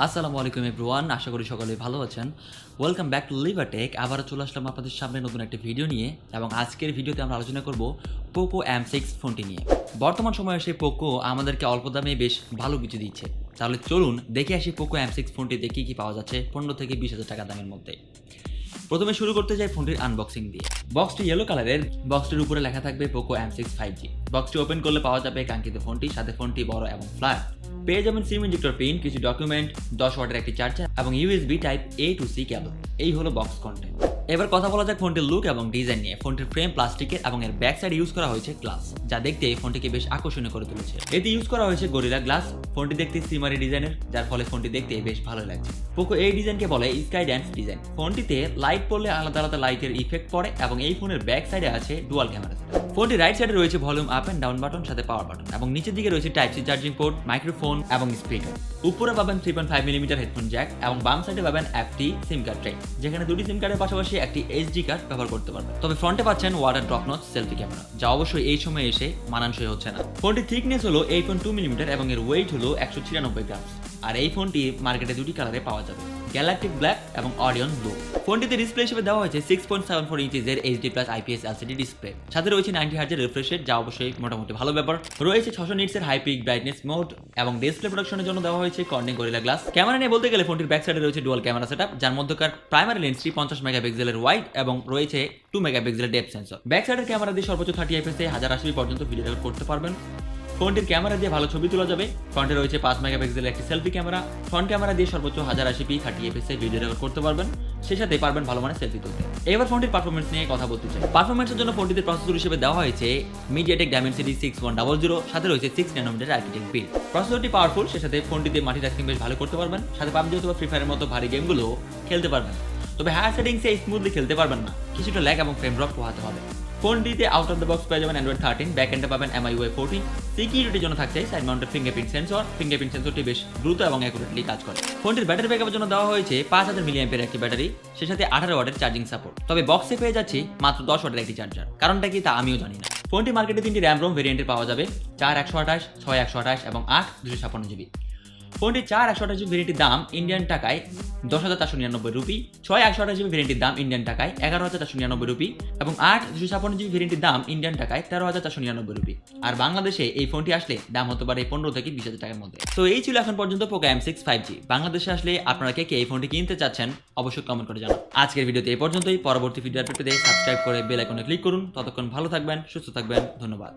আসসালামু আলাইকুম এভরিওয়ান, আশা করি সকলে ভালো আছেন। Welcome back to Livertech. আবারও চলে আসলাম আপনাদের সামনে নতুন একটা ভিডিও নিয়ে, এবং আজকের ভিডিওতে আমরা আলোচনা করব পোকো M6 ফোনটি নিয়ে। বর্তমান সময়ে এসে পোকো আমাদেরকে অল্প দামে বেশ ভালো কিছু দিচ্ছে। তাহলে চলুন দেখে আসি পোকো M6 ফোনটিতে কী কী পাওয়া যাচ্ছে 15 থেকে 20,000 টাকা দামের মধ্যে। প্রথমে শুরু করতে যাই ফোনটির আনবক্সিং দিয়ে। বক্সটি ইয়েলো কালারের, বক্সটির উপরে লেখা থাকবে পোকো M6 5G। বক্সটি ওপেন করলে পাওয়া যাবে কাঙ্ক্ষিত ফোনটি, সাথে ফোনটি বড় এবং ফ্ল্যাট। পেয়ে যাবেন সিম ইনজেক্টর পিন, কিছু ডকুমেন্ট, 10 ওয়াটের একটি চার্জার এবং USB type A to C কেবল। এই হলো বক্স কন্টেন্ট। এবার কথা বলা যাক ফোনটির লুক এবং ডিজাইন নিয়ে। ফোনটির ফ্রেম প্লাস্টিকের এবং এর ব্যাক সাইড ইউজ করা হয়েছে গ্লাস, যা দেখতে ফোনটিকে বেশ আকর্ষণীয় করে তুলেছে। এতে ইউজ করা হয়েছে গরিলা গ্লাস। ফোনটি দেখতে সিমারি ডিজাইনের, যার ফলে ফোনটি দেখতে বেশ ভালো লাগছে। পোকো এই ডিজাইনকে বলে স্কাই ড্যান্স ডিজাইন। ফোনটিতে লাইট পড়লে আলাদা আলাদা লাইটের ইফেক্ট পড়ে এবং এই ফোনের ব্যাক সাইডে আছে ডুয়াল ক্যামেরা। ফোনটি রাইট সাইডে রয়েছে volume up and down button, সাথে পাওয়ার বাটন, এবং নিচের দিকে রয়েছে type C charging port, microphone এবং স্পিকার। উপরে পাবেন 3.5 মিলিমিটার হেডফোন জ্যাক এবং বাম সাইডে পাবেন FT সিম কার্ড ট্রে, যেখানে দুটি সিম কার্ডের পাশাপাশি একটি SD কার্ড ব্যবহার করতে পারবেন। তবে ফ্রন্টে পাচ্ছেন water drop notch selfie camera, যা অবশ্যই এই সময়ে এসে মানানসই হচ্ছে না। ফোনটির থিকনেস হলো 8.2 মিলিমিটার এবং এর ওয়েট হলো 196 গ্রাম। আর এই ফোনটি মার্কেটে দুটি কালারে পাওয়া যাবে, গ্যালাকটিক ব্ল্যাক এবং অরিয়ন ব্লু। ফোনটিতে ডিসপ্লে হিসেবে দেওয়া হয়েছে 6.74 ইঞ্চিজের HD+ IPS LCD ডিসপ্লে, সাথে রয়েছে 90 হার্জের রিফ্রেশ রেট, যা অবশ্যই মোটামুটি ভালো ব্যাপার। রয়েছে 600 নিটসের হাই পিক ব্রাইটনেস মোড এবং ডিসপ্লে প্রোটেকশনের জন্য দেওয়া হয়েছে কর্নিং গরিলা গ্লাস। ক্যামেরা নিয়ে বলতে গেলে ফোনটির ব্যাক সাইডে রয়েছে ডুয়াল ক্যামেরা সেটআপ, যার মধ্যকার প্রাইমারি লেন্সটি 50 মেগাপিক্সেলের ওয়াইড এবং রয়েছে 2 মেগাপিক্সেলের ডেপথ সেন্সর। ব্যাক সাইডের ক্যামেরা দিয়ে সর্বোচ্চ 30 fps এ 1080p পর্যন্ত ভিডিও রেকর্ড করতে পারবেন। ফোনটির ক্যামেরা দিয়ে ভালো ছবি তোলা যাবে। ফ্রন্টে রয়েছে 5 মেগাপিক্সেলের একটি সেলফি ক্যামেরা। ফ্রন্ট ক্যামেরা দিয়ে সর্বোচ্চ 1080p 30 fps এ ভিডিও রেকর্ড করতে পারবেন, সেই সাথে পারবেন ভালো মানের সেলফি তুলতে। এবার ফোনটির পারফরম্যান্স নিয়ে কথা বলতে চাই। পারফরম্যান্সের জন্য ফোনটিতে প্রসেসর হিসেবে দেওয়া হয়েছে MediaTek Dimensity 6100, সাথে রয়েছে 6 ন্যানোমিটার আর্কিটেক্ট বিল্ড। প্রসেসরটি পাওয়ারফুল, সেই সাথে ফোনটিতে মাল্টিটাস্কিং বেশ ভালো করতে পারবেন, সাথে PUBG অথবা ফ্রি ফায়ারের মতো ভারী গেমগুলো খেলতে পারবেন। তবে হায়ার সেটিংসে স্মুথলি খেলতে পারবেন না, কিছুটা ল্যাগ এবং ফ্রেম ড্রপ পোহাতে হবে। ফোনটিতে আউট অফ দ্য বক্স পেয়ে যাবেন Android 13, ব্যাক এন্ডে পাবেন MIUI 14। সিকিউরিটির জন্য থাকছে side mounted fingerprint sensor. Fingerprint সেন্সরটি বেশ দ্রুত এবং অ্যাকুরেটলি কাজ করে। ফোনটির ব্যাটারি ব্যাকআপের জন্য দেওয়া হয়েছে 5000 মিলিঅ্যাম্পিয়ার একটি ব্যাটারি, সেই সাথে 18 ওয়াটের চার্জিং সাপোর্ট। তবে বক্সে পেয়ে যাচ্ছি মাত্র 10 ওয়াটের একটি চার্জার, কারণটা কি তা আমিও জানি না। ফোনটি মার্কেটে 3টি র্যাম রোম ভেরিয়েন্টে পাওয়া যাবে, 4 128, 6 128 এবং 8 256 GB। ফোনটি 4 128 GB ভেরিয়েন্টের দাম ইন্ডিয়ান টাকায় 10,499 রুপি, 6 128 GB ভেরিয়েন্টের দাম ইন্ডিয়ান টাকায় 11,499 রুপি এবং 8 256 GB ভেরিয়েন্টের দাম ইন্ডিয়ান টাকায় 13,499 রুপি। আর বাংলাদেশে এই ফোনটি আসলে দাম হতে পারে 15 থেকে 20,000 টাকার মধ্যে। তো এই ছিল এখন পর্যন্ত পোকো M6 5G। বাংলাদেশে আসলে আপনারা কে এই ফোনটি কিনতে চাচ্ছেন অবশ্যই কমেন্ট করে জানান। আজকের ভিডিওতে এই পর্যন্তই। পরবর্তী ভিডিও আপডেট পেতে সাবস্ক্রাইব করে বেল আইকনে ক্লিক করুন। ততক্ষণ ভালো থাকবেন, সুস্থ থাকবেন। ধন্যবাদ।